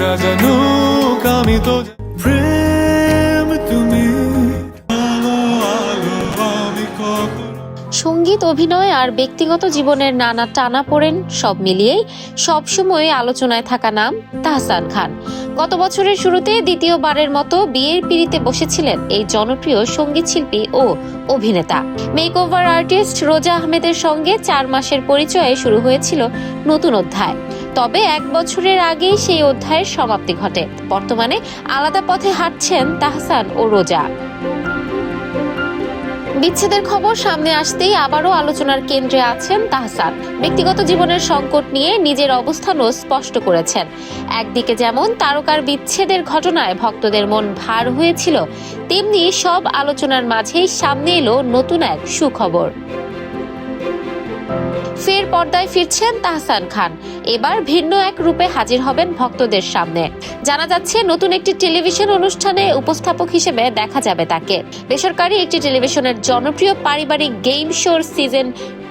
দুনিয়া জানুক আমি তো প্রেম তুমি আলো আলো আমি কখন। সঙ্গীত, অভিনয় আর ব্যক্তিগত জীবনের নানা টানাপোড়েন সব মিলিয়েই সবসময় আলোচনায় থাকা নাম তাহসান খান। গত বছরের শুরুতে দ্বিতীয়বারের মতো বিয়ের পিঁড়িতে বসেছিলেন এই জনপ্রিয় সঙ্গীত শিল্পী ও অভিনেতা। মেকওভার আর্টিস্ট রোজা আহমেদের সঙ্গে 4 মাসের পরিচয়ে শুরু হয়েছিল নতুন অধ্যায়। তবে 1 বছরের আগেই সেই অধ্যায়ের সমাপ্তি ঘটে। বর্তমানে আলাদা পথে হাঁটছেন তাহসান ও রোজা। বিচ্ছেদের খবর সামনে আসতেই আবারও আলোচনার কেন্দ্রে আছেন তাহসান। ব্যক্তিগত জীবনের সংকট নিয়ে নিজের অবস্থানও স্পষ্ট করেছেন। একদিকে যেমন তারকার বিচ্ছেদের ঘটনায় ভক্তদের মন ভার হয়েছিল, তেমনি সব আলোচনার মাঝেই সামনে এলো নতুন এক সুখবর। ফের পর্দায় ফিরছেন তাহসান খান। এবার ভিন্ন এক রূপে হাজির হবেন ভক্তদের সামনে। জানা যাচ্ছে নতুন একটি টেলিভিশন অনুষ্ঠানে উপস্থাপক হিসেবে দেখা যাবে তাকে। বেসরকারি একটি টেলিভিশনের জনপ্রিয় পারিবারিক গেম শোর সিজন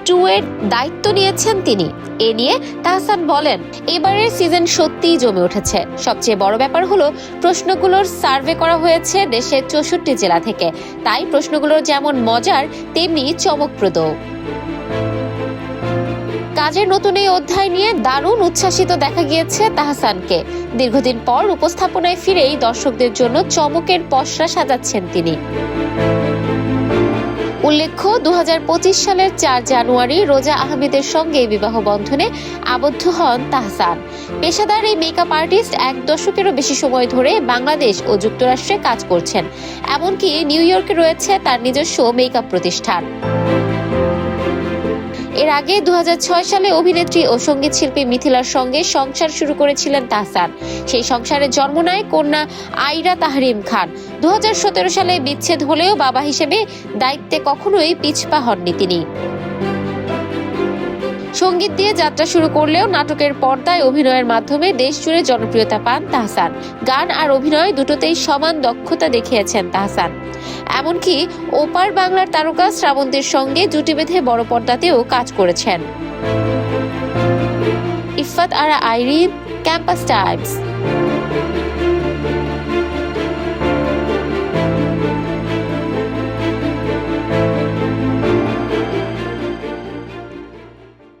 2 এর দায়িত্ব নিয়েছেন তিনি। এ নিয়ে তাহসান বলেন, এবারের সিজন সত্যিই জমে উঠেছে। সবচেয়ে বড় ব্যাপার হলো প্রশ্নগুলোর সার্ভে করা হয়েছে দেশের 64 জেলা থেকে। তাই প্রশ্নগুলো যেমন মজার তেমনি চমকপ্রদ। কাজের নতুন এই অধ্যায় নিয়ে দারুণ উচ্ছ্বাসিত দেখা গিয়েছে তাহসানকে। দীর্ঘদিন পর উপস্থাপনায় ফিরেই দর্শকদের জন্য চমকের পসরা সাজাচ্ছেন তিনি। উল্লেখ্য, 2025 সালের 4 জানুয়ারি রোজা আহমেদের সঙ্গে বিবাহ বন্ধনে আবদ্ধ হন তাহসান। পেশাদার এই মেকআপ আর্টিস্ট 1 দশকেরও বেশি সময় ধরে বাংলাদেশ ও যুক্তরাষ্ট্রে কাজ করছেন। এমনকি নিউ ইয়র্কে রয়েছে তার নিজস্ব মেকআপ প্রতিষ্ঠান। এর আগে 2006 সালে অভিনেত্রী ও সঙ্গীত শিল্পী মিথিলার সঙ্গে সংসার শুরু করেছিলেন তাহসান। সেই সংসারে জন্ম নেয় কন্যা আইরা তাহরিম খান। 2017 সালে বিচ্ছেদ হলেও বাবা হিসেবে দায়িত্বে কখনোই পিছপা হননি তিনি। সঙ্গীত দিয়ে যাত্রা শুরু করলেও নাটকের পর্দায় অভিনয়ের মাধ্যমে দেশজুড়ে জনপ্রিয়তা পান তাহসান। গান আর অভিনয় দুটোতেই সমান দক্ষতা দেখিয়েছেন তাহসান। এমনকি ওপার বাংলার তারকা শ্রাবন্তীর সঙ্গে জুটি বেঁধে বড় পর্দাতেও কাজ করেছেন। ইফফাত আরা আইরিন, ক্যাম্পাস টাইমস।